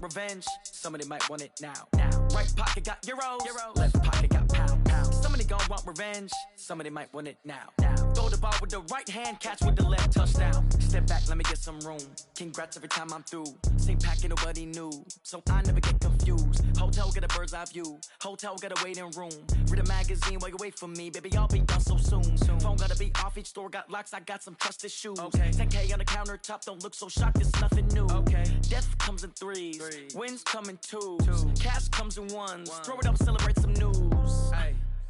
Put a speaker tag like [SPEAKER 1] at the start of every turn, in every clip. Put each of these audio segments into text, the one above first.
[SPEAKER 1] revenge. Somebody might want it now. Right pocket got euros. Left pocket got pound. Somebody gon' want revenge. Somebody might want it now. Throw the ball with the right hand, catch with the left, touchdown. Step back, let me get some room. Congrats every time I'm through. Same packet, nobody knew, so I never get confused. Hotel get a bird's eye view. Hotel got a waiting room. Read a magazine while you wait for me, baby. I'll be done so soon. Phone gotta be off. Each store got locks. I got some trusted shoes. 10K on the countertop. Don't look so shocked. It's nothing new. Death comes in threes. Wins come in twos. Cash comes in ones. Throw it up, celebrate some news.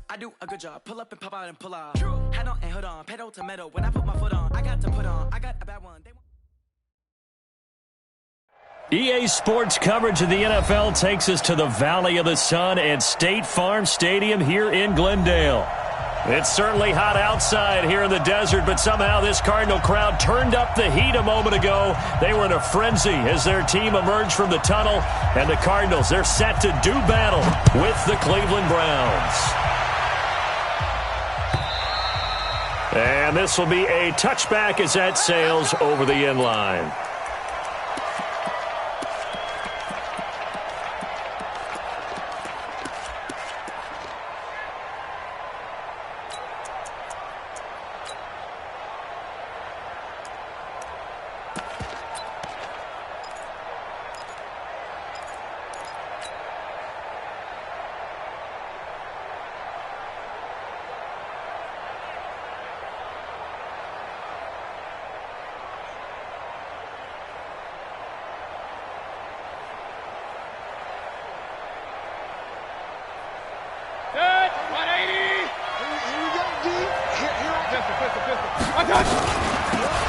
[SPEAKER 1] I do a good job. Pull up and pop out and pull out. Head on and hood on. Pedal to metal. When I put my foot on, I got to put on. I got a bad one.
[SPEAKER 2] EA Sports coverage of the NFL takes us to the Valley of the Sun at State Farm Stadium here in Glendale. It's certainly hot outside here in the desert, but somehow this Cardinal crowd turned up the heat a moment ago. They were in a frenzy as their team emerged from the tunnel, and the Cardinals, they're set to do battle with the Cleveland Browns. And this will be a touchback as that sails over the end line.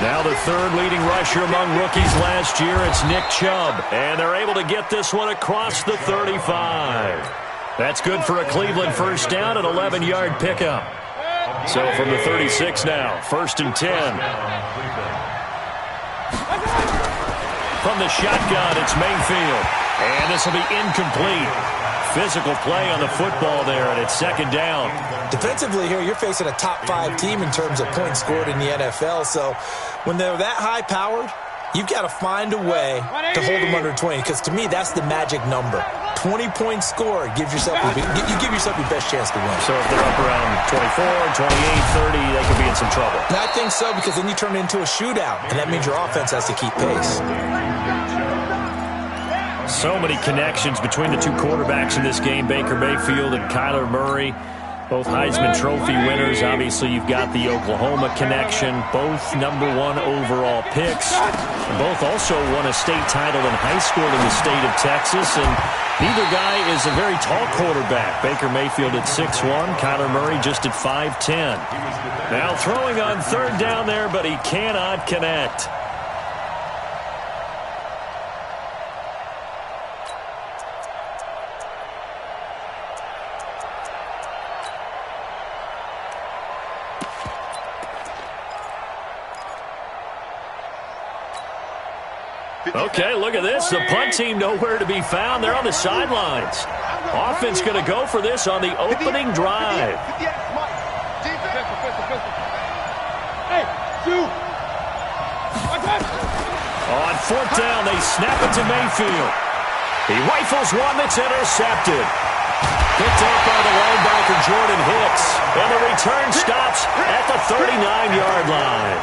[SPEAKER 3] Now the third leading rusher among rookies last year, it's Nick Chubb. And they're able to get this one across the 35. That's good for a Cleveland first down, an 11-yard pickup. So from the 36 now, 1st and 10. From the shotgun, it's Mayfield. And this will be incomplete. Physical play on the football there, and it's 2nd down.
[SPEAKER 4] Defensively here, you're facing a top-5 team in terms of points scored in the NFL. So when they're that high-powered, you've got to find a way to hold them under 20, because to me, that's the magic number. 20 points scored, you give yourself your best chance to win.
[SPEAKER 3] So if they're up around 24, 28, 30, they could be in some trouble.
[SPEAKER 4] And I think so, because then you turn it into a shootout, and that means your offense has to keep pace.
[SPEAKER 3] So many connections between the two quarterbacks in this game, Baker Mayfield and Kyler Murray. Both Heisman Trophy winners. Obviously, you've got the Oklahoma connection. Both #1 overall picks. Both also won a state title in high school in the state of Texas. And neither guy is a very tall quarterback. Baker Mayfield at 6'1", Kyler Murray just at 5'10". Now throwing on 3rd down there, but he cannot connect. Okay, look at this. The punt team nowhere to be found. They're on the sidelines. Offense going to go for this on the opening drive. On 4th down, they snap it to Mayfield. He rifles one that's intercepted. Picked up by the linebacker, Jordan Hicks. And the return stops at the 39-yard line.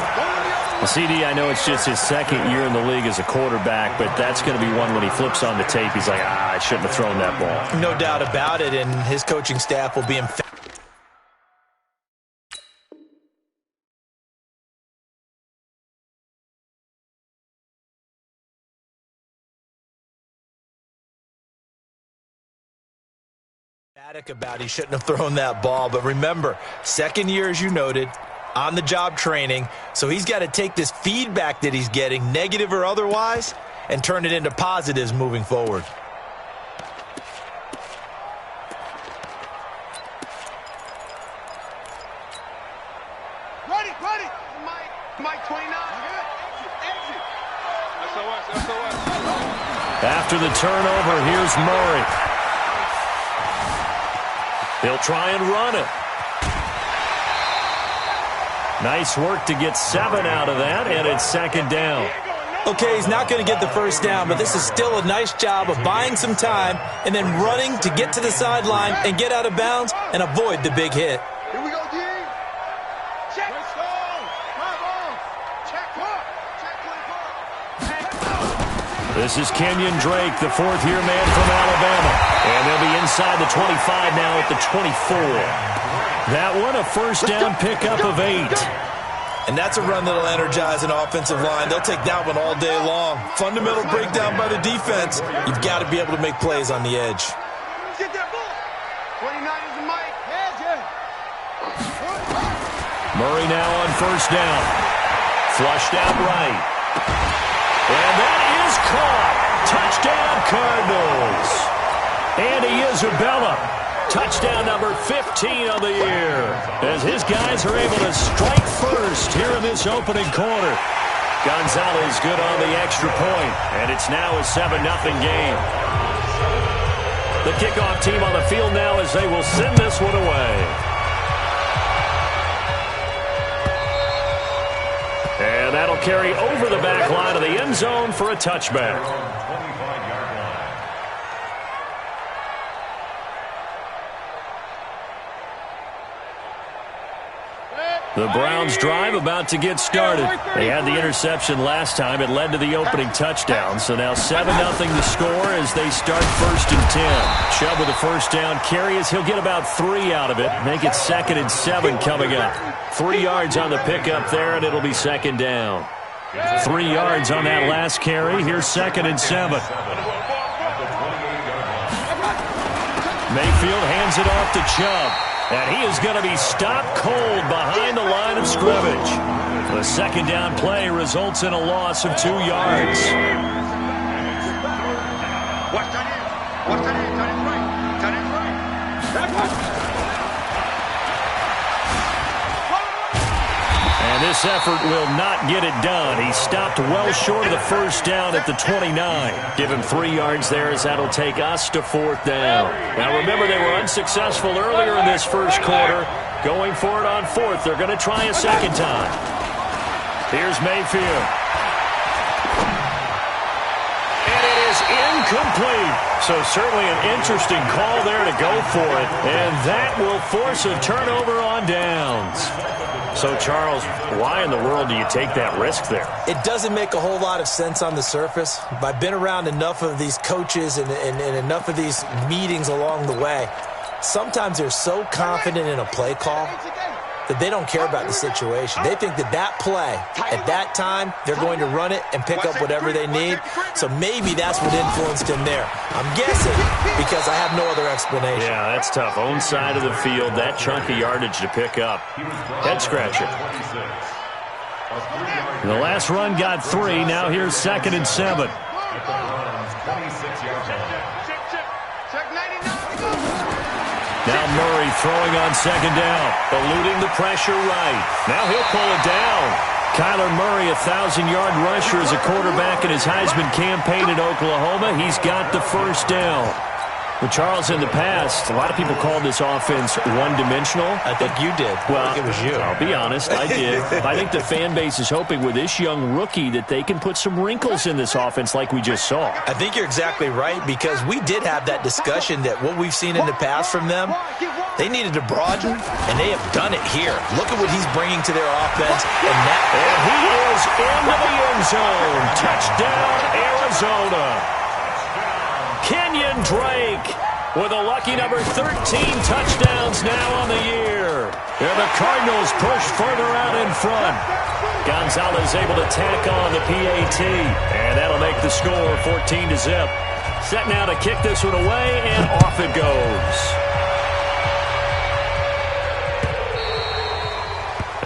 [SPEAKER 3] CD, I know it's just his 2nd year in the league as a quarterback, but that's going to be one when he flips on the tape. He's like, I shouldn't have thrown that ball.
[SPEAKER 4] No doubt about it, and his coaching staff will be emphatic. About he shouldn't have thrown that ball. But remember, 2nd year, as you noted, on-the-job training. So he's got to take this feedback that he's getting, negative or otherwise, and turn it into positives moving forward.
[SPEAKER 5] Ready. Mike 29.
[SPEAKER 3] After the turnover, here's Murray. He'll try and run it. Nice work to get 7 out of that, and it's 2nd down.
[SPEAKER 4] Okay, he's not going to get the first down, but this is still a nice job of buying some time and then running to get to the sideline and get out of bounds and avoid the big hit.
[SPEAKER 5] Here we go, D. Check. Let's go. Check.
[SPEAKER 2] This is Kenyon Drake, the fourth-year man from Alabama. And they'll be inside the 25 now at the 24. That one, a first down pickup of 8.
[SPEAKER 4] And that's a run that'll energize an offensive line. They'll take that one all day long. Fundamental breakdown by the defense. You've got to be able to make plays on the edge.
[SPEAKER 5] Get that ball. 29 is the mic.
[SPEAKER 2] Murray now on first down. Flushed out right. And that is caught. Touchdown, Cardinals. Andy Isabella. Touchdown number 15 of the year, as his guys are able to strike first here in this opening quarter. Gonzalez good on the extra point, and it's now a 7-0 game. The kickoff team on the field now as they will send this one away. And that'll carry over the back line of the end zone for a touchback. The Browns' drive about to get started. They had the interception last time. It led to the opening touchdown. So now 7-0 the score as they start 1st and 10. Chubb with a first down carry as he'll get about 3 out of it. Make it 2nd and 7 coming up. 3 yards on the pickup there, and it'll be 2nd down. 3 yards on that last carry. Here's 2nd and 7. Mayfield hands it off to Chubb. And he is going to be stopped cold behind the line of scrimmage. The 2nd down play results in a loss of 2 yards.
[SPEAKER 5] Watch that in. Watch that in. That is right.
[SPEAKER 2] And this effort will not get it done. He stopped well short of the first down at the 29. Give him 3 yards there as that'll take us to 4th down. Now remember, they were unsuccessful earlier in this first quarter. Going for it on 4th. They're going to try a second time. Here's Mayfield. And it is incomplete. So certainly an interesting call there to go for it. And that will force a turnover on downs. So, Charles, why in the world do you take that risk there?
[SPEAKER 4] It doesn't make a whole lot of sense on the surface. But I've been around enough of these coaches and enough of these meetings along the way. Sometimes they're so confident in a play call that they don't care about the situation. They think that play, at that time, they're going to run it and pick up whatever they need. So maybe that's what influenced him there. I'm guessing because I have no other explanation.
[SPEAKER 2] Yeah, that's tough. Own side of the field, that chunk of yardage to pick up. Head scratcher. The last run got 3. Now here's 2nd and 7. Now Murray throwing on 2nd down, eluding the pressure right. Now he'll pull it down. Kyler Murray, 1,000-yard rusher as a quarterback in his Heisman campaign at Oklahoma. He's got the first down. But Charles, in the past, a lot of people called this offense one-dimensional.
[SPEAKER 4] I think you did.
[SPEAKER 2] Well,
[SPEAKER 4] I think it was you.
[SPEAKER 2] I'll be honest, I did. I think the fan base is hoping with this young rookie that they can put some wrinkles in this offense like we just saw.
[SPEAKER 4] I think you're exactly right, because we did have that discussion that what we've seen in the past from them, they needed to broaden, and they have done it here. Look at what he's bringing to their offense. And
[SPEAKER 2] he is into the end zone. Touchdown, Arizona. Kenyon Drake with a lucky number 13 touchdowns now on the year. And the Cardinals push further out in front. Gonzalez able to tack on the PAT. And that'll make the score 14-0. Set now to kick this one away, and off it goes.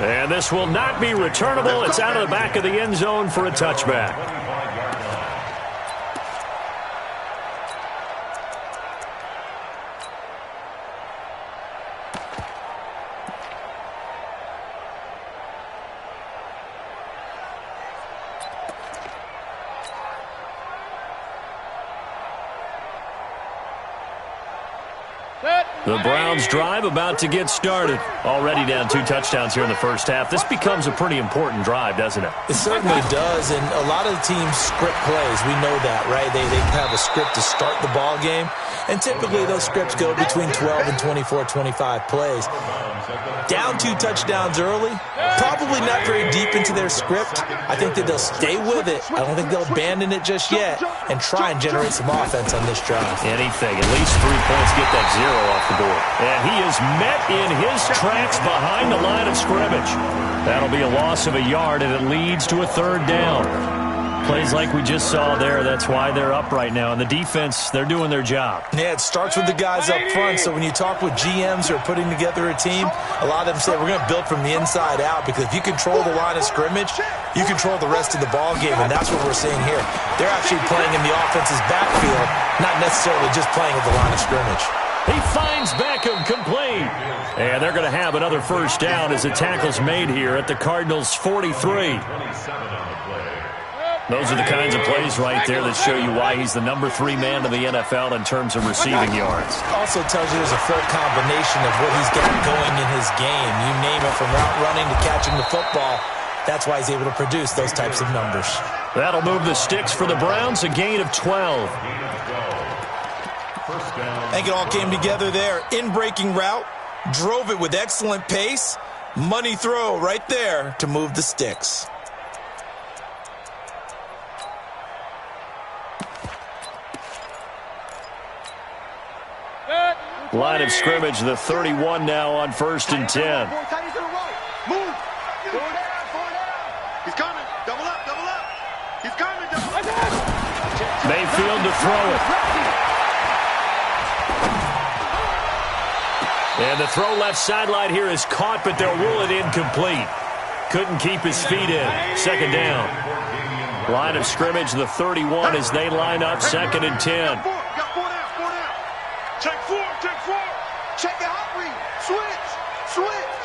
[SPEAKER 2] And this will not be returnable. It's out of the back of the end zone for a touchback. The Browns drive about to get started. Already down 2 touchdowns here in the first half. This becomes a pretty important drive, doesn't it?
[SPEAKER 4] It certainly does, and a lot of the teams script plays. We know that, right? They have a script to start the ball game, and typically those scripts go between 12 and 24, 25 plays. Down 2 touchdowns early, probably not very deep into their script. I think that they'll stay with it. I don't think they'll abandon it just yet and try and generate some offense on this drive.
[SPEAKER 2] Anything, at least 3 points, get that 0 off the board. And he is met in his tracks behind the line of scrimmage. That'll be a loss of a yard, and it leads to a 3rd down. Plays like we just saw there, that's why they're up right now. And the defense, they're doing their job.
[SPEAKER 4] Yeah, it starts with the guys up front. So when you talk with GMs who are putting together a team, a lot of them say we're going to build from the inside out, because if you control the line of scrimmage, you control the rest of the ball game, and that's what we're seeing here. They're actually playing in the offense's backfield, not necessarily just playing at the line of scrimmage.
[SPEAKER 2] He finds Beckham complete. And they're going to have another 1st down as the tackle's made here at the Cardinals' 43. Those are the kinds of plays right there that show you why he's the number 3 man in the NFL in terms of receiving yards.
[SPEAKER 4] Also tells you there's a full combination of what he's got going in his game. You name it, from route running to catching the football. That's why he's able to produce those types of numbers.
[SPEAKER 2] That'll move the sticks for the Browns, a gain of 12.
[SPEAKER 4] I think it all came together there. In-breaking route, drove it with excellent pace. Money throw right there to move the sticks.
[SPEAKER 2] Line of scrimmage, the 31 now on 1st and 10.
[SPEAKER 5] Move. He's coming. Double up, double up. He's coming, double up.
[SPEAKER 2] Mayfield to throw it. And the throw left sideline here is caught, but they'll rule it incomplete. Couldn't keep his feet in. 2nd down. Line of scrimmage, the 31 as they line up, 2nd and 10.
[SPEAKER 5] Check 4, check 4. Check the hot read. Switch.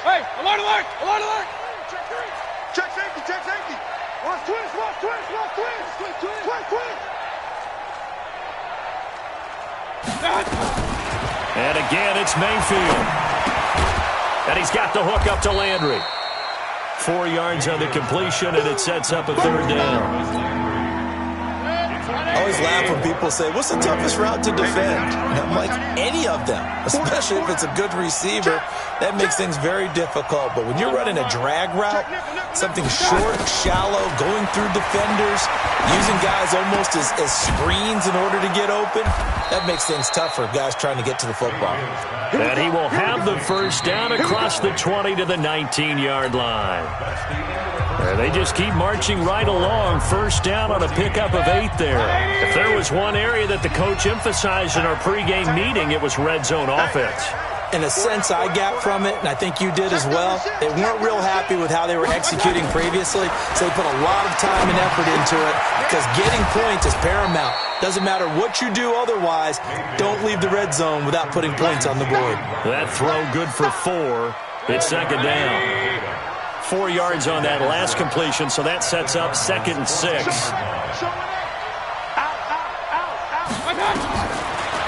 [SPEAKER 6] Hey, alert, alert, alert, alert.
[SPEAKER 5] Check 3. Check safety, check safety. Watch twist.
[SPEAKER 2] And again, it's Mayfield. And he's got the hook up to Landry. 4 yards on the completion, and it sets up a 3rd down.
[SPEAKER 4] I always laugh when people say, what's the toughest route to defend? And I'm like, any of them, especially if it's a good receiver. That makes things very difficult. But when you're running a drag route, something short, shallow, going through defenders, using guys almost as screens in order to get open, that makes things tough for guys trying to get to the football.
[SPEAKER 2] And he will have the 1st down across the 20 to the 19-yard line. And they just keep marching right along. 1st down on a pickup of 8 there. If there was one area that the coach emphasized in our pregame meeting, it was red zone offense.
[SPEAKER 4] In a sense, I got from it, and I think you did as well, they weren't real happy with how they were executing previously, so they put a lot of time and effort into it, because getting points is paramount. Doesn't matter what you do otherwise, don't leave the red zone without putting points on the board.
[SPEAKER 2] That throw good for 4. It's 2nd down. 4 yards on that last completion, so that sets up 2nd and 6.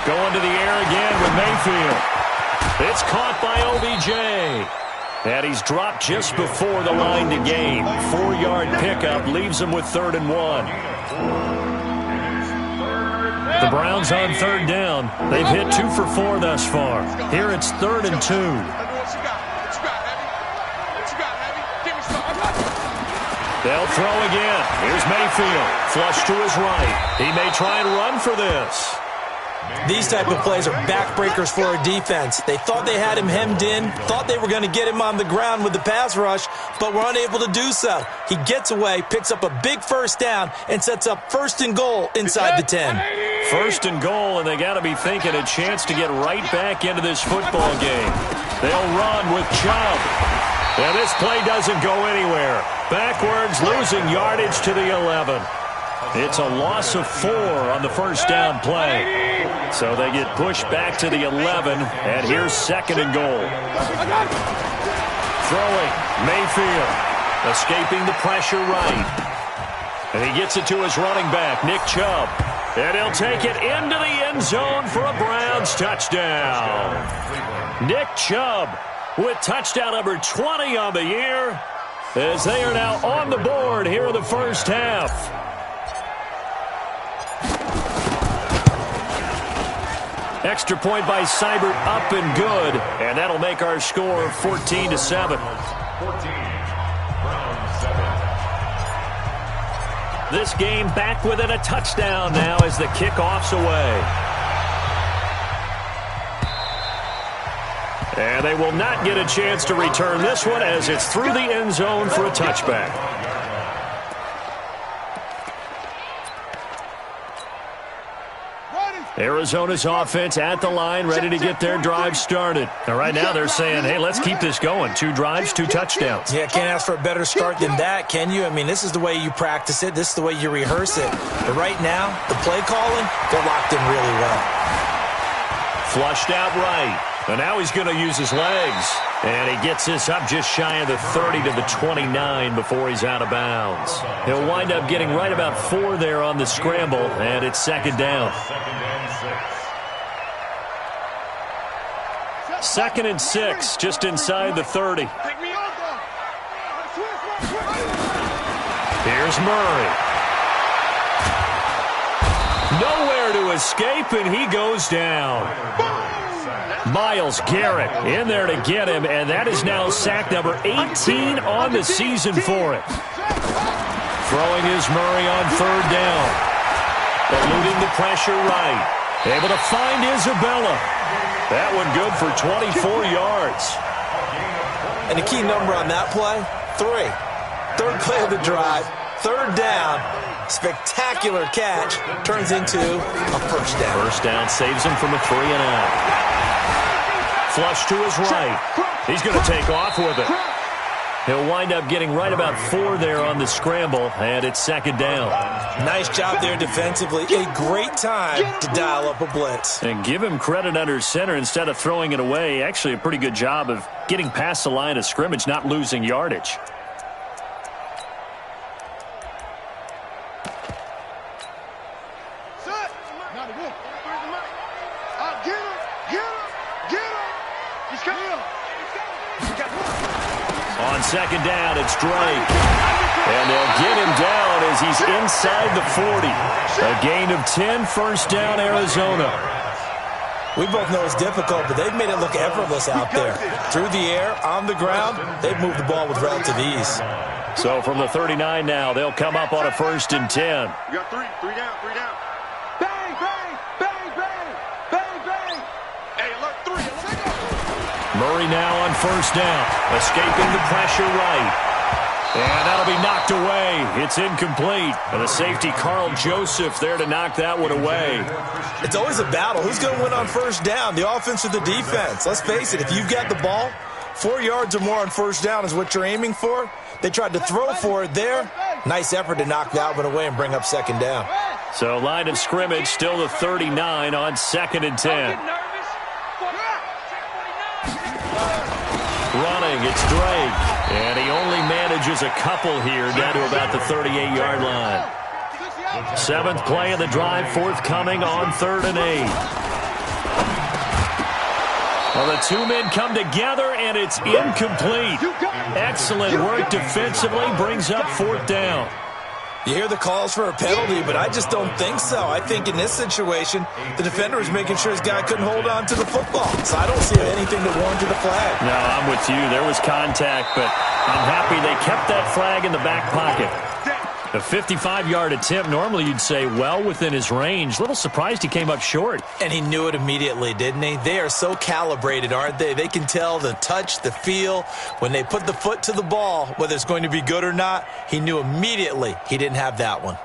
[SPEAKER 2] Going to the air again with Mayfield. It's caught by OBJ. And he's dropped just before the line to gain. 4-yard pickup leaves him with 3rd and 1. The Browns on 3rd down. They've hit 2 for 4 thus far. Here it's 3rd and 2. They'll throw again. Here's Mayfield. Flush to his right. He may try and run for this.
[SPEAKER 4] These type of plays are backbreakers for a defense. They thought they had him hemmed in, thought they were going to get him on the ground with the pass rush, but were unable to do so. He gets away, picks up a big 1st down, and sets up 1st and goal inside the 10.
[SPEAKER 2] 1st and goal, and they got to be thinking a chance to get right back into this football game. They'll run with Chubb. And this play doesn't go anywhere. Backwards, losing yardage to the 11. It's a loss of 4 on the 1st down play. So they get pushed back to the 11, and here's 2nd and goal. Throwing, Mayfield, escaping the pressure right. And he gets it to his running back, Nick Chubb. And he'll take it into the end zone for a Browns touchdown. Nick Chubb with touchdown number 20 on the year, as they are now on the board here in the first half. Extra point by Seibert, up and good, and that'll make our score 14-7. This game back within a touchdown now as the kickoff's away. And they will not get a chance to return this one as it's through the end zone for a touchback. Arizona's offense at the line, ready to get their drive started. And right now they're saying, hey, let's keep this going. 2 drives, 2 touchdowns.
[SPEAKER 4] Yeah, can't ask for a better start than that, can you? I mean, this is the way you practice it. This is the way you rehearse it. But right now, the play calling, they're locked in really well.
[SPEAKER 2] Flushed out right. And now he's going to use his legs. And he gets this up just shy of the 30 to the 29 before he's out of bounds. He'll wind up getting right about 4 there on the scramble, and it's second down. 2nd and 6, just inside the 30. Here's Murray. Nowhere to escape, and he goes down. Miles Garrett in there to get him, and that is now sack number 18 on the season for it. Throwing is Murray on 3rd down. Eluding the pressure right. Able to find Isabella. That one good for 24 yards.
[SPEAKER 4] And the key number on that play, 3. 3rd play of the drive, 3rd down. Spectacular catch turns into a first down.
[SPEAKER 2] First down saves him from a 3-and-out. Flush to his right. He's going to take off with it. He'll wind up getting right about 4 there on the scramble, and it's second down.
[SPEAKER 4] Nice job there defensively. A great time to dial up a blitz.
[SPEAKER 2] And give him credit under center instead of throwing it away. Actually, a pretty good job of getting past the line of scrimmage, not losing yardage. On second down, it's Drake. And they'll get him down as he's inside the 40. A gain of 10, first down, Arizona.
[SPEAKER 4] We both know it's difficult, but they've made it look effortless out there. Through the air, on the ground, they've moved the ball with relative ease.
[SPEAKER 2] So from the 39 now, they'll come up on a 1st and 10.
[SPEAKER 5] You got 3 down.
[SPEAKER 6] Bang, bang, bang, bang, bang, bang.
[SPEAKER 5] Hey, alert 3.
[SPEAKER 2] Murray now on 1st down, escaping the pressure right. And that'll be knocked away. It's incomplete. And the safety, Carl Joseph, there to knock that one away.
[SPEAKER 4] It's always a battle. Who's going to win on 1st down, the offense or the defense? Let's face it, if you've got the ball, 4 yards or more on 1st down is what you're aiming for. They tried to throw for it there. Nice effort to knock that one away and bring up 2nd down.
[SPEAKER 2] So line of scrimmage, still the 39 on 2nd and 10. Running, it's Drake. And he only manages a couple here down to about the 38-yard line. 7th play of the drive, forthcoming on 3rd and 8. Well, the 2 men come together, and it's incomplete. Excellent work defensively, brings up 4th down.
[SPEAKER 4] You hear the calls for a penalty, but I just don't think so. I think in this situation, the defender was making sure his guy couldn't hold on to the football. So I don't see anything that warranted a flag.
[SPEAKER 2] No, I'm with you. There was contact, but I'm happy they kept that flag in the back pocket. A 55-yard attempt, normally you'd say well within his range. A little surprised he came up short.
[SPEAKER 4] And he knew it immediately, didn't he? They are so calibrated, aren't they? They can tell the touch, the feel. When they put the foot to the ball, whether it's going to be good or not, he knew immediately he didn't have that one.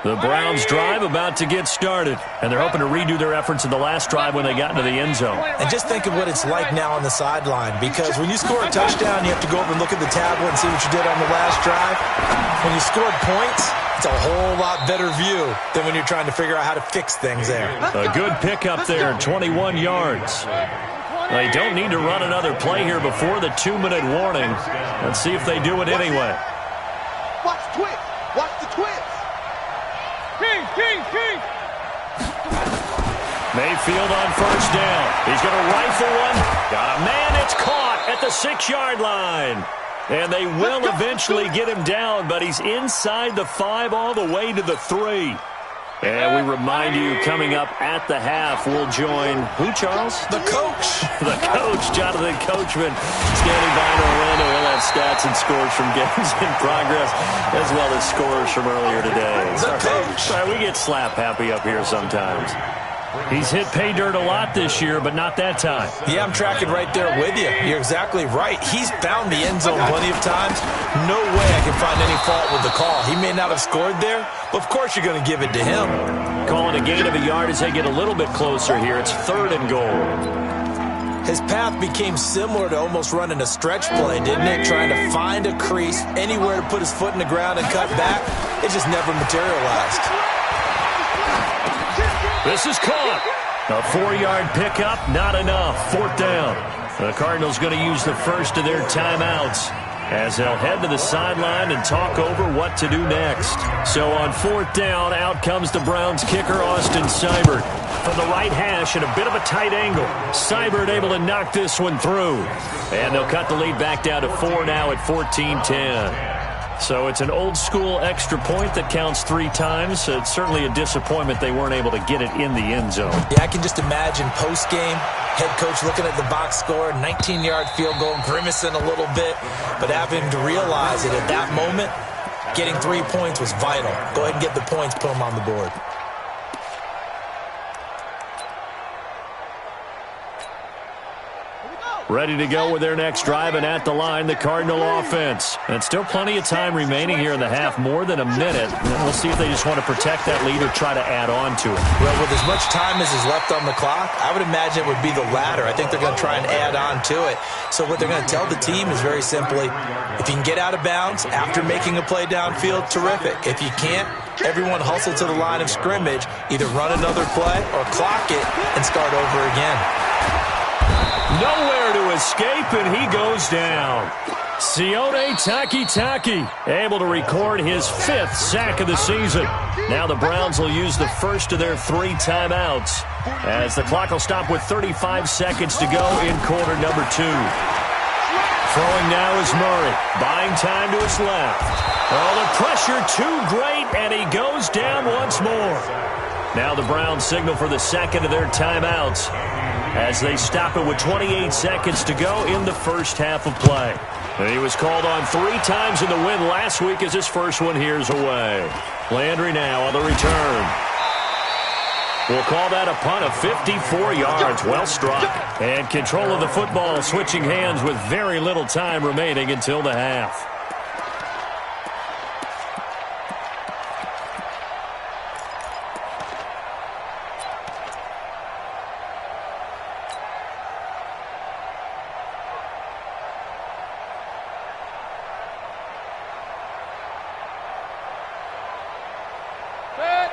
[SPEAKER 2] The Browns drive about to get started, and they're hoping to redo their efforts in the last drive when they got into the end zone.
[SPEAKER 4] And just think of what it's like now on the sideline, because when you score a touchdown, you have to go over and look at the tablet and see what you did on the last drive. When you scored points, it's a whole lot better view than when you're trying to figure out how to fix things there.
[SPEAKER 2] A good pickup there, 21 yards. They don't need to run another play here before the 2-minute warning. Let's see if they do it anyway.
[SPEAKER 6] Watch twist. Watch the twist. King.
[SPEAKER 2] Mayfield on first down. He's going to rifle one. Got a man. It's caught at the 6-yard line. And they will eventually get him down, but he's inside the 5 all the way to the 3. And we remind you, coming up at the half, we'll join who, Charles?
[SPEAKER 4] The coach.
[SPEAKER 2] The coach, Jonathan Coachman, standing by in Orlando. He'll have stats and scores from games in progress, as well as scores from earlier today.
[SPEAKER 4] The coach.
[SPEAKER 2] Sorry, we get slap happy up here sometimes. He's hit pay dirt a lot this year, but not that time.
[SPEAKER 4] Yeah, I'm tracking right there with you. You're exactly right. He's found the end zone plenty of times. No way I can find any fault with the call. He may not have scored there, but of course you're going to give it to him.
[SPEAKER 2] Calling a gain of a yard as they get a little bit closer here. It's 3rd and goal.
[SPEAKER 4] His path became similar to almost running a stretch play, didn't it? Trying to find a crease, anywhere to put his foot in the ground and cut back. It just never materialized.
[SPEAKER 2] This is caught. A 4-yard pickup, not enough. 4th down. The Cardinals going to use the first of their timeouts as they'll head to the sideline and talk over what to do next. So on 4th down, out comes the Browns kicker, Austin Seibert. From the right hash at a bit of a tight angle. Seibert able to knock this one through. And they'll cut the lead back down to 4 now at 14-10. So it's an old-school extra point that counts 3 times. It's certainly a disappointment they weren't able to get it in the end zone.
[SPEAKER 4] Yeah, I can just imagine post-game, head coach looking at the box score, 19-yard field goal, grimacing a little bit, but having to realize that at that moment, getting 3 points was vital. Go ahead and get the points, put them on the board.
[SPEAKER 2] Ready to go with their next drive, and at the line, the Cardinal offense. And still plenty of time remaining here in the half, more than a minute. And we'll see if they just want to protect that lead or try to add on to it.
[SPEAKER 4] Well, with as much time as is left on the clock, I would imagine it would be the latter. I think they're going to try and add on to it. So what they're going to tell the team is very simply, if you can get out of bounds after making a play downfield, terrific. If you can't, everyone hustle to the line of scrimmage, either run another play or clock it and start over again.
[SPEAKER 2] Nowhere to escape, and he goes down. Sione Takitaki able to record his 5th sack of the season. Now the Browns will use the first of their 3 timeouts as the clock will stop with 35 seconds to go in quarter number 2. Throwing now is Murray, buying time to his left. Oh, the pressure too great, and he goes down once more. Now the Browns signal for the second of their timeouts as they stop it with 28 seconds to go in the first half of play. And he was called on 3 times in the win last week as his first one here's away. Landry now on the return. We'll call that a punt of 54 yards. Well struck. And control of the football switching hands with very little time remaining until the half.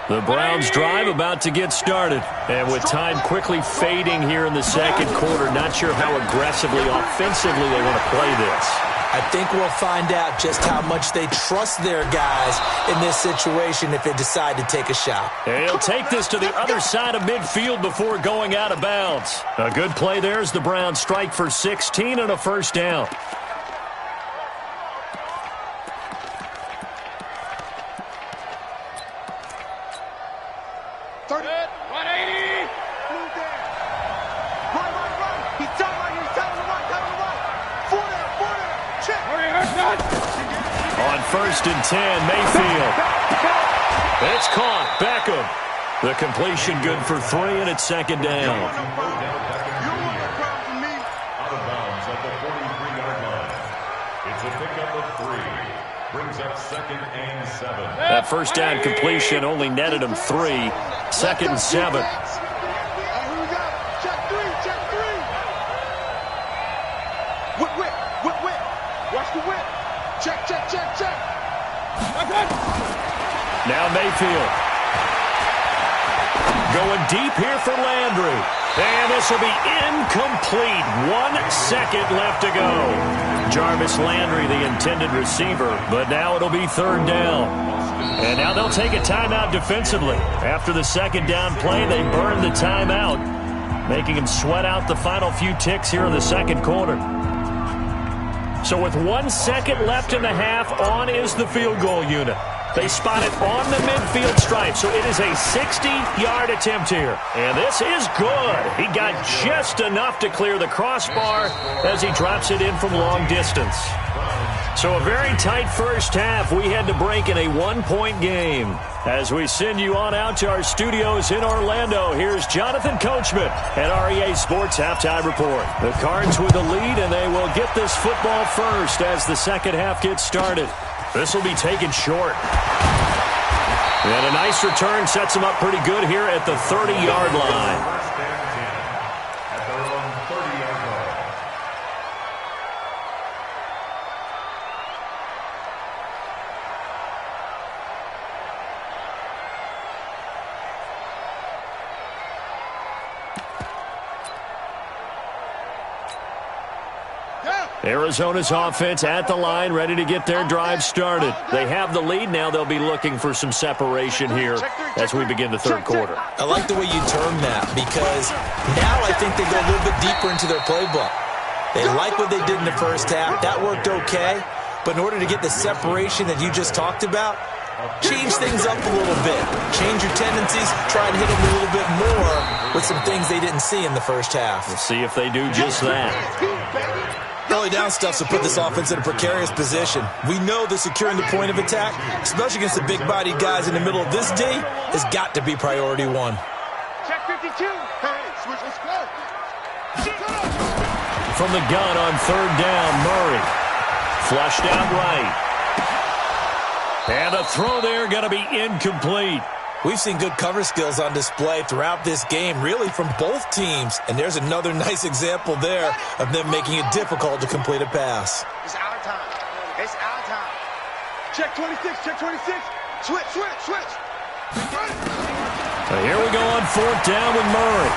[SPEAKER 2] The Browns drive about to get started. And with time quickly fading here in the second quarter, not sure how aggressively, offensively they want to play this.
[SPEAKER 4] I think we'll find out just how much they trust their guys in this situation if they decide to take a shot.
[SPEAKER 2] And he'll take this to the other side of midfield before going out of bounds. A good play there as the Browns strike for 16 and a first down. On 1st and 10, Mayfield. It's caught. Beckham. The completion good for 3, and it's 2nd down.
[SPEAKER 5] Out of bounds at the 43-yard line. It's a pickup of 3. Brings up 2nd and 7.
[SPEAKER 2] That first down completion only netted him 3. 2nd and 7.
[SPEAKER 6] Watch the whip. Check.
[SPEAKER 2] Now Mayfield. Going deep here for Landry. And this will be incomplete. 1 second left to go. Jarvis Landry, the intended receiver, but now it'll be third down. And now they'll take a timeout defensively. After the second down play, they burn the timeout, making him sweat out the final few ticks here in the second quarter. So with 1 second left in the half, on is the field goal unit. They spot it on the midfield stripe, so it is a 60-yard attempt here. And this is good. He got just enough to clear the crossbar as he drops it in from long distance. So a very tight first half. We had to break in a 1-point game. As we send you on out to our studios in Orlando, here's Jonathan Coachman at REA Sports Halftime Report. The Cards with the lead, and they will get this football first as the second half gets started. This will be taken short. And a nice return sets them up pretty good here at the 30-yard line.
[SPEAKER 5] First and 10 at their own 30-yard line.
[SPEAKER 2] Arizona's offense at the line, ready to get their drive started. They have the lead now. They'll be looking for some separation here as we begin the third quarter.
[SPEAKER 4] I like the way you term that, because now I think they go a little bit deeper into their playbook. They like what they did in the first half. That worked okay. But in order to get the separation that you just talked about, change things up a little bit. Change your tendencies. Try and hit them a little bit more with some things they didn't see in the first half.
[SPEAKER 2] We'll see if they do just that.
[SPEAKER 4] Early down stuff to put this offense in a precarious position. We know that securing the point of attack, especially against the big-bodied guys in the middle of this D, has got to be priority one.
[SPEAKER 6] Check 52. Hey, switch, let's go.
[SPEAKER 2] From the gun on third down, Murray. Flushed out right. And a throw there going to be incomplete.
[SPEAKER 4] We've seen good cover skills on display throughout this game, really from both teams. And there's another nice example there of them making it difficult to complete a pass.
[SPEAKER 6] It's our time. It's our time. Check 26, check 26. Switch, switch, switch.
[SPEAKER 2] So here we go on fourth down with Murray.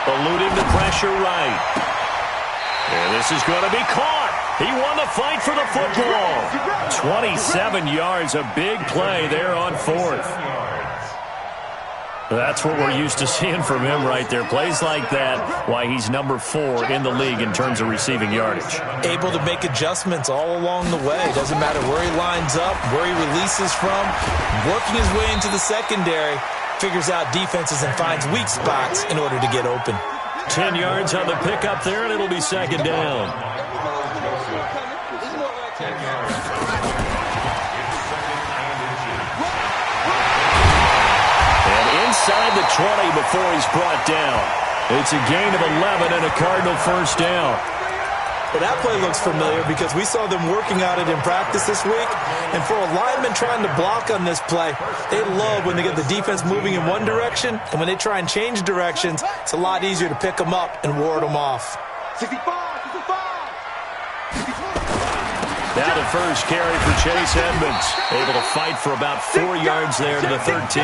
[SPEAKER 2] Eluding the pressure right. And this is going to be caught. He won the fight for the football. 27 yards, a big play there on fourth. That's what we're used to seeing from him right there. Plays like that, why he's number 4 in the league in terms of receiving yardage.
[SPEAKER 4] Able to make adjustments all along the way. Doesn't matter where he lines up, where he releases from. Working his way into the secondary, figures out defenses and finds weak spots in order to get open.
[SPEAKER 2] 10 yards on the pickup there, and it'll be second down. Inside the 20 before he's brought down. It's a gain of 11 and a Cardinal first down.
[SPEAKER 4] Well, that play looks familiar because we saw them working on it in practice this week. And for a lineman trying to block on this play, they love when they get the defense moving in one direction. And when they try and change directions, it's a lot easier to pick them up and ward them off.
[SPEAKER 6] 65, 65.
[SPEAKER 2] Now the first carry for Chase Edmonds. Able to fight for about 4 yards there to the 13.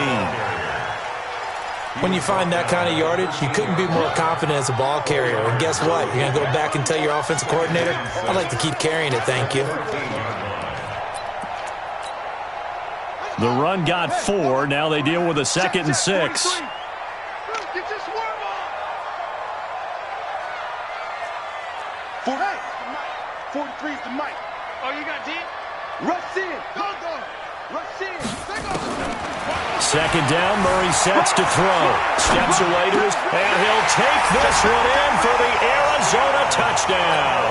[SPEAKER 4] When you find that kind of yardage, you couldn't be more confident as a ball carrier. And guess what? You're going to go back and tell your offensive coordinator, I'd like to keep carrying it, thank you.
[SPEAKER 2] The run got 4. Now they deal with a 2nd and 6.
[SPEAKER 6] Get your swerve on. 43 is the mic. Oh, you got deep? Rush in. Go, go. Rush in. Take off.
[SPEAKER 2] Second down, Murray sets to throw. Steps away to his, and he'll take this one in for the Arizona touchdown.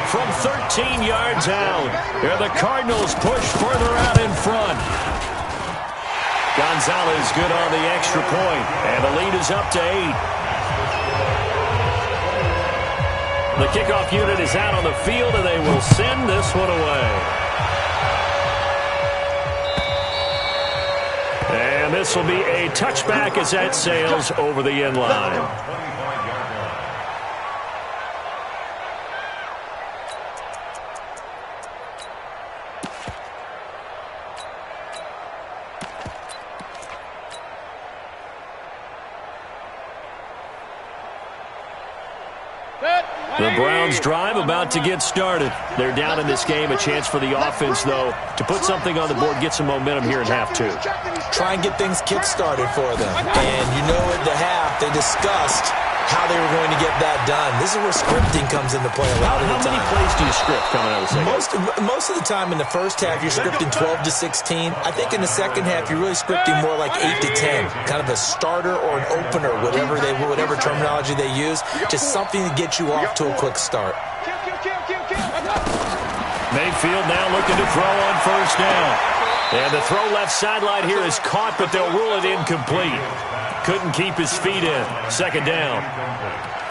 [SPEAKER 2] From 13 yards out, here the Cardinals push further out in front. Gonzalez good on the extra point, and the lead is up to 8. The kickoff unit is out on the field, and they will send this one away. And this will be a touchback as that sails over the end line. Browns drive about to get started. They're down in this game. A chance for the offense, though, to put something on the board, get some momentum here in half two.
[SPEAKER 4] Try and get things kick-started for them. And you know at the half, they discussed how they were going to get that done. This is where scripting comes into play a lot of the time.
[SPEAKER 2] How many plays do you script coming out of the second?
[SPEAKER 4] Most of the time in the first half, you're scripting 12 to 16. I think in the second half, you're really scripting more like 8 to 10. Kind of a starter or an opener, whatever terminology they use. Just something to get you off to a quick start.
[SPEAKER 2] Mayfield now looking to throw on first down. And the throw left sideline here is caught, but they'll rule it incomplete. Couldn't keep his feet in. Second down.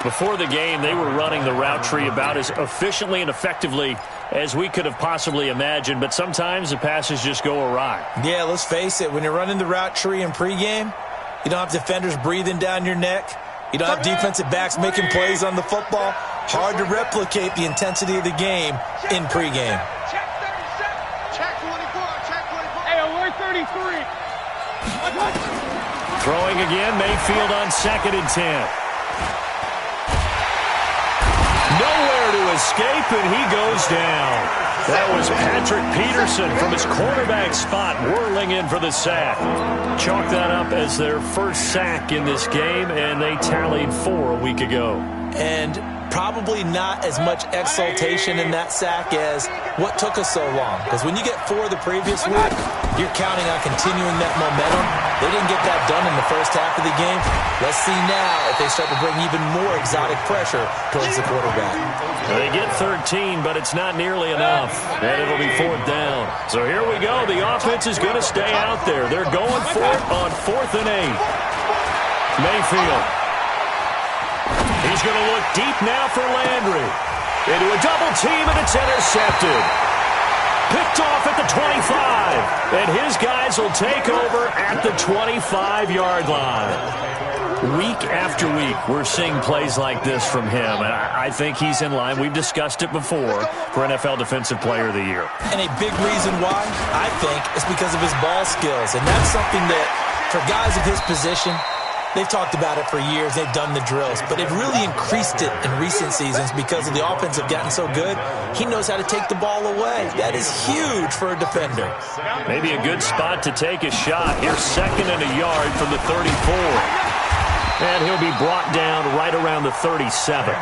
[SPEAKER 2] Before the game, they were running the route tree about as efficiently and effectively as we could have possibly imagined, but sometimes the passes just go awry.
[SPEAKER 4] Yeah, let's face it. When you're running the route tree in pregame, you don't have defenders breathing down your neck. You don't have defensive backs making plays on the football. Hard to replicate the intensity of the game in pregame.
[SPEAKER 6] Check 37. Check 24. Check 24. Hey, alert 33.
[SPEAKER 2] Throwing again, Mayfield on 2nd and 10. Nowhere to escape, and he goes down. That was Patrick Peterson from his quarterback spot, whirling in for the sack. Chalk that up as their first sack in this game, and they tallied 4 a week ago.
[SPEAKER 4] And probably not as much exultation in that sack as what took us so long. Because when you get 4 the previous week, you're counting on continuing that momentum. They didn't get that done in the first half of the game. Let's see now if they start to bring even more exotic pressure towards the quarterback.
[SPEAKER 2] They get 13, but it's not nearly enough. And it'll be 4th down. So here we go. The offense is going to stay out there. They're going for it on 4th and 8. Mayfield. He's going to look deep now for Landry. Into a double team, and it's intercepted. Picked off at the 25. And his guys will take over at the 25-yard line. Week after week, we're seeing plays like this from him. And I think he's in line. We've discussed it before for NFL Defensive Player of the Year.
[SPEAKER 4] And a big reason why, I think, is because of his ball skills. And that's something that, for guys of his position, they've talked about it for years. They've done the drills. But they've really increased it in recent seasons because of the offense have gotten so good. He knows how to take the ball away. That is huge for a defender.
[SPEAKER 2] Maybe a good spot to take a shot. Here's 2nd and a yard from the 34. And he'll be brought down right around the 37.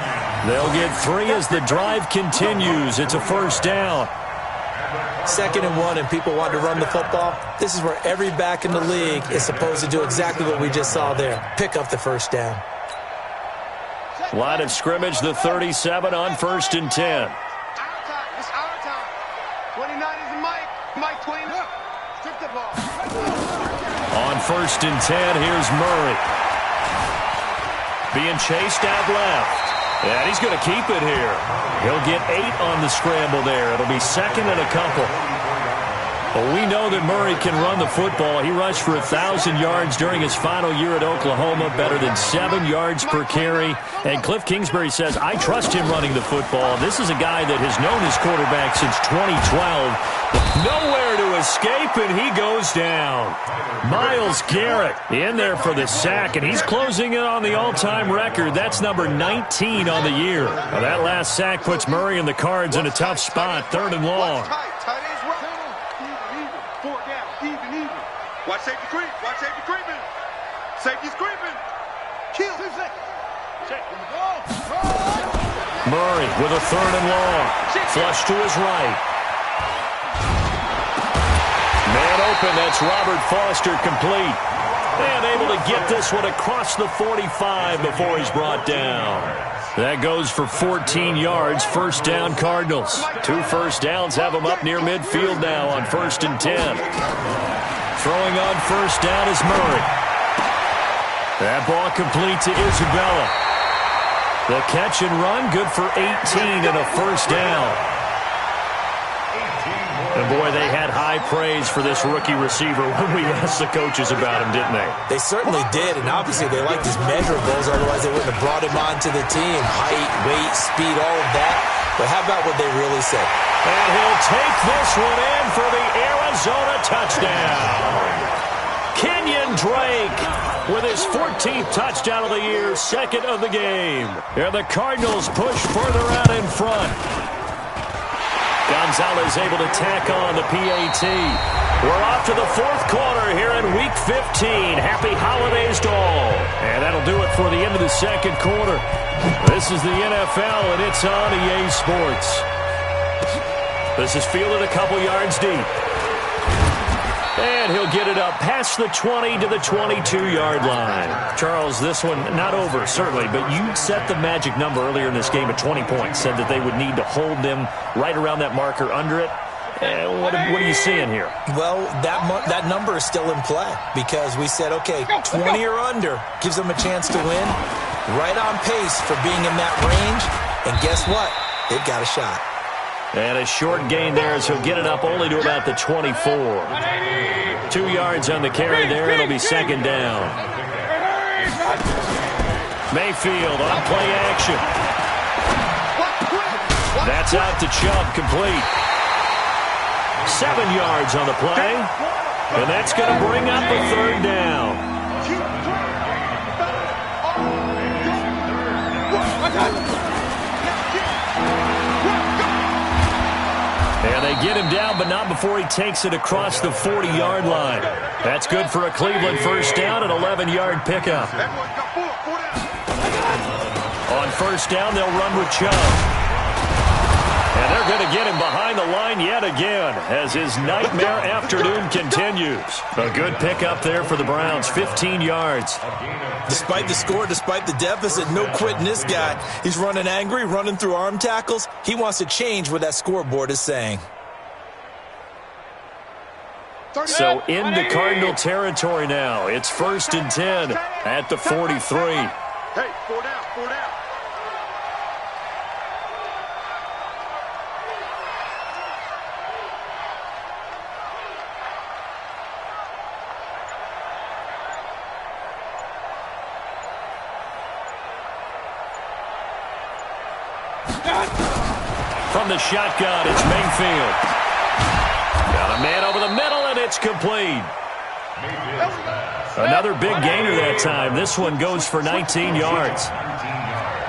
[SPEAKER 2] They'll get 3 as the drive continues. It's a first down.
[SPEAKER 4] 2nd and 1, and people want to run the football. This is where every back in the league is supposed to do exactly what we just saw there. Pick up the first down.
[SPEAKER 2] Line of scrimmage, the 37 on 1st and 10.
[SPEAKER 6] Our time. It's our time. 29 is Mike. Mike 29. Strip the ball.
[SPEAKER 2] On 1st and 10, here's Murray. Being chased out left. And he's going to keep it here. He'll get 8 on the scramble there. It'll be 2nd and a couple. Well, we know that Murray can run the football. He rushed for 1,000 yards during his final year at Oklahoma, better than 7 yards per carry. And Cliff Kingsbury says, I trust him running the football. This is a guy that has known his quarterback since 2012. Nowhere to escape, and he goes down. Myles Garrett in there for the sack, and he's closing in on the all-time record. That's number 19 on the year. Now, that last sack puts Murray and the Cards in a tough spot, 3rd and long.
[SPEAKER 6] Watch safety creep. Watch safety creeping. Safety's creeping. Kill. 2 seconds. Check.
[SPEAKER 2] Murray with a 3rd and long. Flush to his right. Man open. That's Robert Foster complete. And able to get this one across the 45 before he's brought down. That goes for 14 yards. First down, Cardinals. 2 first downs have them up near midfield now on 1st and 10. Throwing on first down is Murray. That ball complete to Isabella. The catch and run, good for 18 and a first down. And boy, they had high praise for this rookie receiver when we asked the coaches about him, didn't they?
[SPEAKER 4] They certainly did, and obviously they liked his measurables, otherwise they wouldn't have brought him onto the team. Height, weight, speed, all of that. But how about what they really said?
[SPEAKER 2] And he'll take this one in for the Arizona touchdown. Kenyon Kenyon Drake with his 14th touchdown of the year, second of the game. And the Cardinals push further out in front. Gonzalez able to tack on the PAT. We're off to the fourth quarter here in Week 15. Happy holidays to all. And that'll do it for the end of the second quarter. This is the NFL, and it's on EA Sports. This is fielded a couple yards deep. And he'll get it up past the 20 to the 22-yard line. Charles, this one not over, certainly, but you set the magic number earlier in this game at 20 points, said that they would need to hold them right around that marker under it. What are you seeing here? Well, that number is still in play because we said, okay, 20 or under gives them a chance to win. Right on pace for being in that range. And guess what? They've got a shot. And a short gain there as he'll get it up only to about the 24. 2 yards on the carry there. It'll be second down. Mayfield on play action. That's out to Chubb, complete. 7 yards on the play. And that's going to bring up a third down. And they get him down, but not before he takes it across the 40-yard line. That's good for a Cleveland first down, an 11-yard pickup. On first down, they'll run with Chubb. And they're going to get him behind the line yet again as his nightmare afternoon continues. A good pickup there for the Browns, 15 yards. Despite the score, despite the deficit, no quitting this guy. He's running angry, running through arm tackles. He wants to change what that scoreboard is saying. So into Cardinal territory now. It's 1st and 10 at the 43.
[SPEAKER 6] Hey, 4 down, 4 down.
[SPEAKER 2] From the shotgun, it's Mayfield. Got a man over the middle, and it's complete. Another big gainer that time. This one goes for 19 yards.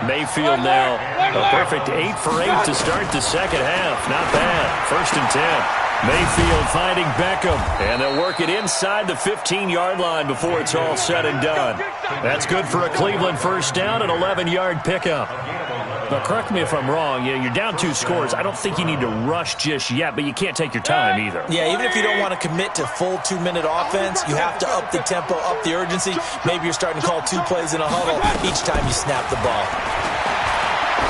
[SPEAKER 2] Mayfield now a perfect 8 for 8 to start the second half. Not bad. 1st and 10. Mayfield finding Beckham, and they'll work it inside the 15-yard line before it's all said and done. That's good for a Cleveland first down, an 11-yard pickup. Now, correct me if I'm wrong. You're down 2 scores. I don't think you need to rush just yet, but you can't take your time either. Yeah, even if you don't want to commit to full 2-minute offense, you have to up the tempo, up the urgency. Maybe you're starting to call 2 plays in a huddle each time you snap the ball.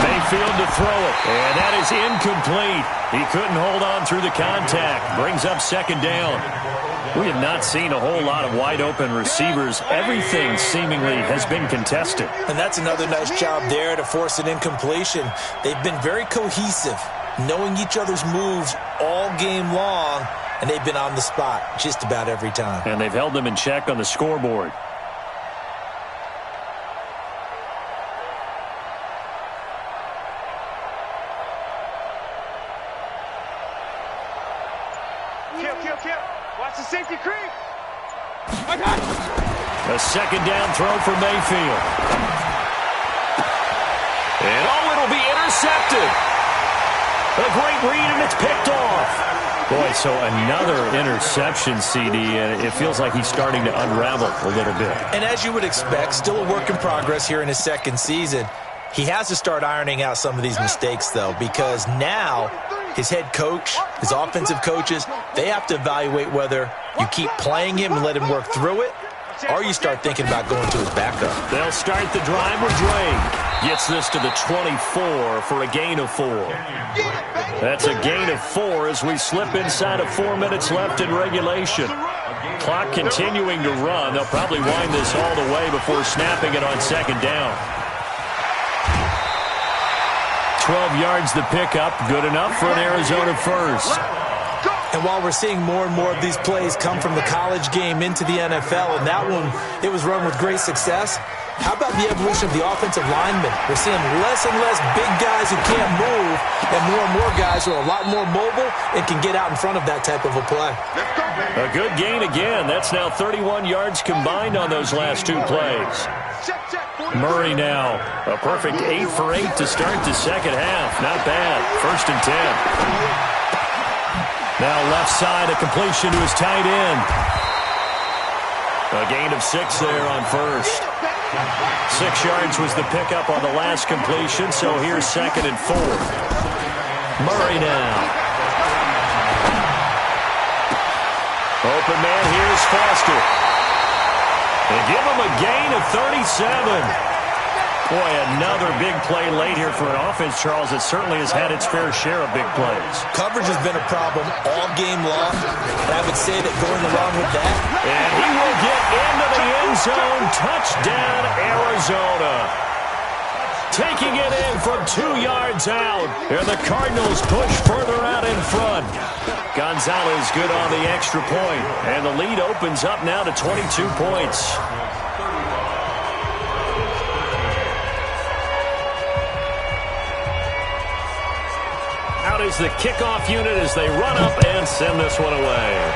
[SPEAKER 2] Mayfield to throw it, and that is incomplete. He couldn't hold on through the contact. Brings up second down. We have not seen a whole lot of wide-open receivers. Everything seemingly has been contested. And that's another nice job there to force an incompletion. They've been very cohesive, knowing each other's moves all game long, and they've been on the spot just about every time. And they've held them in check on the scoreboard.
[SPEAKER 6] Watch the safety creep.
[SPEAKER 2] A second down throw for Mayfield. And it'll be intercepted. A great read, and it's picked off. Boy, so another interception, CD, and it feels like he's starting to unravel a little bit. And as you would expect, still a work in progress here in his second season. He has to start ironing out some of these mistakes, though, because now his head coach, his offensive coaches, they have to evaluate whether you keep playing him and let him work through it, or you start thinking about going to his backup. They'll start the drive with Drake. Gets this to the 24 for a gain of 4. That's a gain of 4 as we slip inside of 4 minutes left in regulation. Clock continuing to run. They'll probably wind this all the way before snapping it on second down. 12 yards the pickup, good enough for an Arizona first. And while we're seeing more and more of these plays come from the college game into the NFL, and that one, it was run with great success,
[SPEAKER 4] How about the evolution of the offensive linemen? We're seeing less and less big guys who can't move and more guys who are a lot more mobile and can get out in front of that type of a play.
[SPEAKER 2] A good gain again. That's now 31 yards combined on those last two plays. Murray now, a perfect 8 for 8 to start the second half. Not bad. 1st and 10. Now left side, a completion to his tight end. A gain of 6 there on first. 6 yards was the pickup on the last completion, so here's 2nd and 4. Murray now. Open man, here's Foster. They give him a gain of 37. Boy, another big play late here for an offense, Charles, that certainly has had its fair share of big plays.
[SPEAKER 4] Coverage has been a problem all game long, and I would say that going along with that.
[SPEAKER 2] And he will get into the end zone. Touchdown, Arizona. Taking it in from 2 yards out. And the Cardinals push further out in front. Gonzalez good on the extra point. And the lead opens up now to 22 points. Out is the kickoff unit as they run up and send this one away.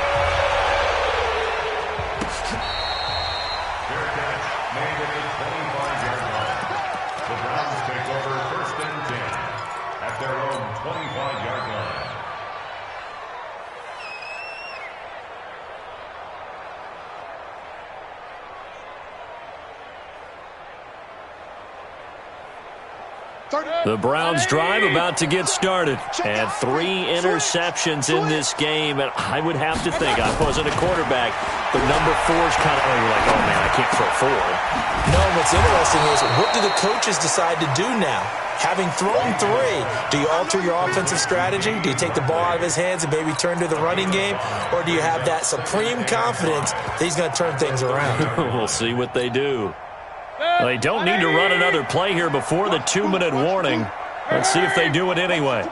[SPEAKER 2] The Browns drive about to get started. And 3 interceptions in this game. And I would have to think, I wasn't a quarterback, but number 4's kind of, you're like, oh man, I can't throw 4.
[SPEAKER 4] No, what's interesting is, what do the coaches decide to do now? Having thrown 3, do you alter your offensive strategy? Do you take the ball out of his hands and maybe turn to the running game? Or do you have that supreme confidence that he's going to turn things around?
[SPEAKER 2] We'll see what they do. They don't need to run another play here before the 2-minute warning. Let's see if they do it anyway. To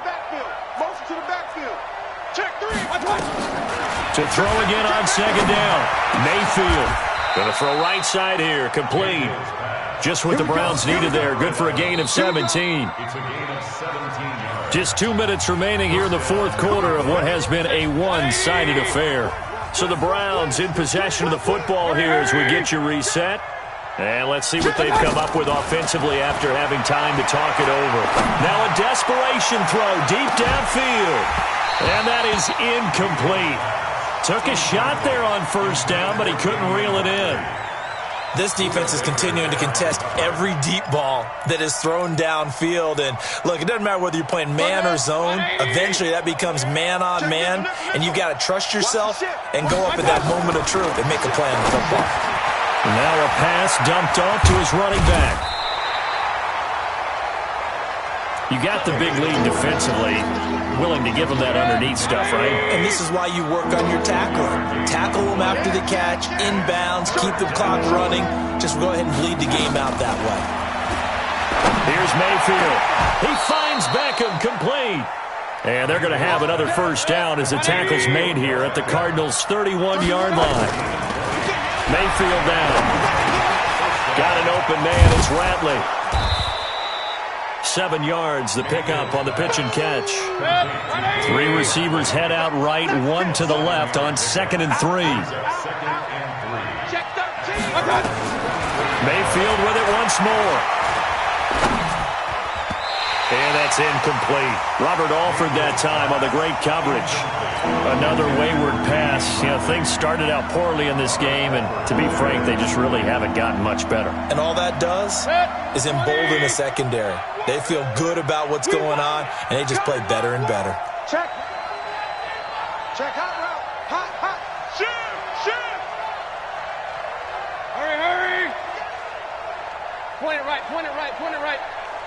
[SPEAKER 2] throw again on 2nd down. Mayfield going to throw right side here. Complete. Just what the Browns needed there. Good for a gain of 17. Just 2 minutes remaining here in the 4th quarter of what has been a one-sided affair. So the Browns in possession of the football here as we get you reset. And let's see what they've come up with offensively after having time to talk it over. Now a desperation throw deep downfield. And that is incomplete. Took a shot there on 1st down, but he couldn't reel it in.
[SPEAKER 4] This defense is continuing to contest every deep ball that is thrown downfield. And look, it doesn't matter whether you're playing man or zone. Eventually that becomes man on man. And you've got to trust yourself and go up at that moment of truth and make a play on the football.
[SPEAKER 2] Now a pass dumped off to his running back. You got the big lead defensively. Willing to give him that underneath stuff, right?
[SPEAKER 4] And this is why you work on your tackling. Tackle them after the catch, inbounds, keep the clock running. Just go ahead and bleed the game out that way.
[SPEAKER 2] Here's Mayfield. He finds Beckham complete. And they're going to have another 1st down as the tackle's made here at the Cardinals' 31-yard line. Mayfield down. Got an open man. It's Ratley. 7 yards, the pickup on the pitch and catch. 3 receivers head out right, 1 to the left on 2nd and 3. Mayfield with it once more. And that's incomplete. Robert Alford that time on the great coverage. Another wayward pass. You know, things started out poorly in this game, and to be frank, they just really haven't gotten much better.
[SPEAKER 4] And all that does is embolden the secondary. They feel good about what's going on, and they just play better and better.
[SPEAKER 6] Check. Check hot route. Hot. Shift. Hurry. Point it right.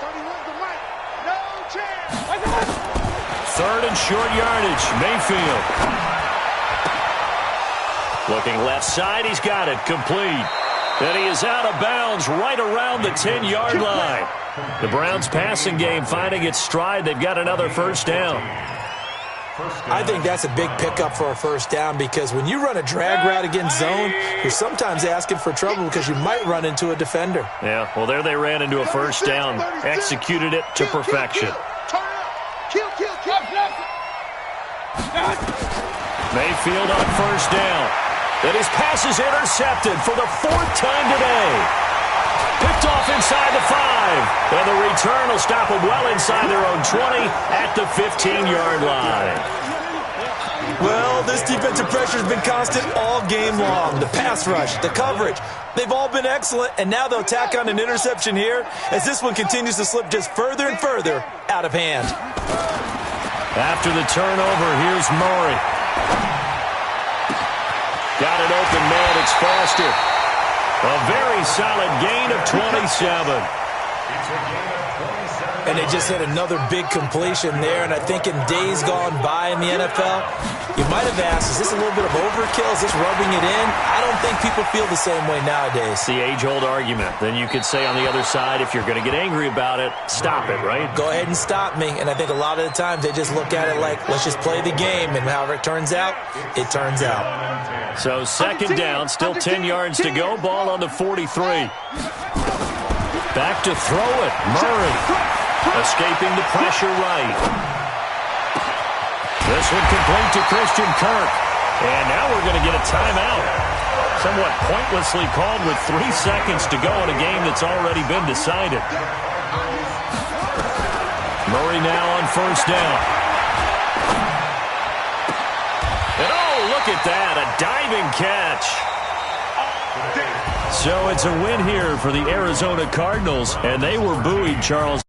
[SPEAKER 6] 31's the mic. No chance.
[SPEAKER 2] 3rd and short yardage. Mayfield. Looking left side. He's got it. Complete. And he is out of bounds right around the 10-yard line. The Browns passing game finding its stride. They've got another 1st down.
[SPEAKER 4] I think that's a big pickup for a first down because when you run a drag route against zone, you're sometimes asking for trouble because you might run into a defender.
[SPEAKER 2] Yeah, well, there they ran into a first down. Executed it to perfection. Mayfield on first down. And his pass is intercepted for the 4th time today. Picked off inside the 5. And the return will stop them well inside their own 20 at the 15-yard line.
[SPEAKER 4] Well, this defensive pressure has been constant all game long. The pass rush, the coverage, they've all been excellent, and now they'll tack on an interception here as this one continues to slip just further and further out of hand.
[SPEAKER 2] After the turnover, here's Murray. Got an open man, it's Foster. A very solid gain of 27.
[SPEAKER 4] And they just hit another big completion there, and I think in days gone by in the NFL, you might have asked, is this a little bit of overkill? Is this rubbing it in? I don't think people feel the same way nowadays.
[SPEAKER 2] It's the age-old argument. Then you could say on the other side, if you're going to get angry about it, stop it, right?
[SPEAKER 4] Go ahead and stop me. And I think a lot of the times they just look at it like, let's just play the game, and however it turns out, it turns out.
[SPEAKER 2] So second down, still 10 yards to go. Ball on the 43. Back to throw it. Murray escaping the pressure right. This one complete to Christian Kirk. And now we're going to get a timeout. Somewhat pointlessly called with 3 seconds to go in a game that's already been decided. Murray now on first down. And oh, look at that, a diving catch. So it's a win here for the Arizona Cardinals, and they were buoyed, Charles.